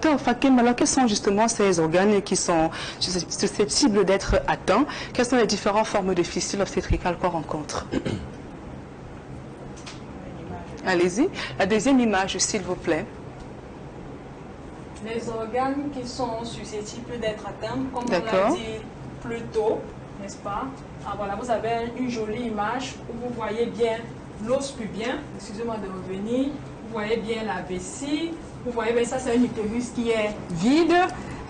docteur Fakim, alors quels sont justement ces organes qui sont susceptibles d'être atteints? Quelles sont les différentes formes de fistules obstétricales qu'on rencontre? Allez-y. La deuxième image, s'il vous plaît. Les organes qui sont susceptibles d'être atteints, comme on l'a dit plus tôt, n'est-ce pas? Ah, voilà, vous avez une jolie image où vous voyez bien l'os pubien. Excusez-moi de revenir. Vous voyez bien la vessie. Vous voyez bien, ça c'est un utérus qui est vide.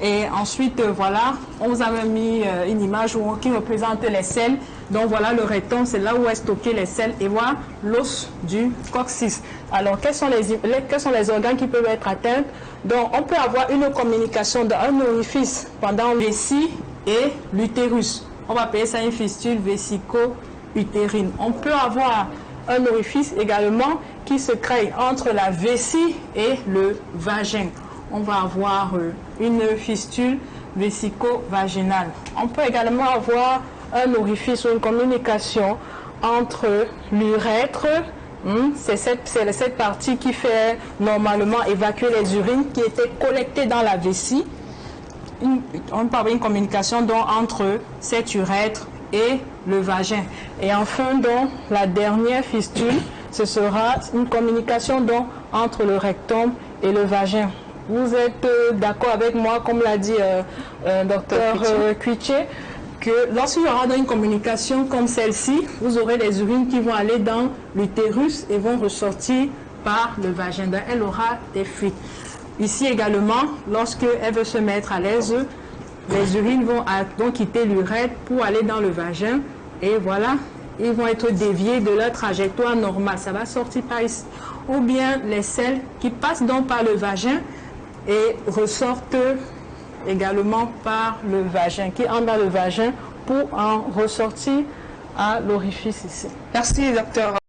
Et ensuite, voilà, on vous a mis une image qui représente les selles. Donc voilà, le rectum, c'est là où est stocké les selles. Et voilà l'os du coccyx. Alors, quels sont les organes qui peuvent être atteints? Donc, on peut avoir une communication d'un orifice pendant la vessie et l'utérus. On va appeler ça une fistule vésico-utérine. On peut avoir un orifice également qui se crée entre la vessie et le vagin. On va avoir une fistule vésico-vaginale. On peut également avoir un orifice ou une communication entre l'urètre, c'est cette partie qui fait normalement évacuer les urines qui étaient collectées dans la vessie. On peut avoir une communication donc entre cet urètre et le vagin. Et enfin, donc, la dernière fistule, ce sera une communication donc entre le rectum et le vagin. Vous êtes d'accord avec moi, comme l'a dit docteur Cuitier, que lorsqu'il y aura une communication comme celle-ci, vous aurez les urines qui vont aller dans l'utérus et vont ressortir par le vagin. Donc, elle aura des fuites. Ici également, lorsqu'elle veut se mettre à l'aise, les urines vont donc quitter l'urètre pour aller dans le vagin. Et voilà, ils vont être déviés de leur trajectoire normale. Ça va sortir par ici. Ou bien les selles qui passent donc par le vagin et ressortent également par le vagin, qui entrent dans le vagin pour en ressortir à l'orifice ici. Merci, docteur.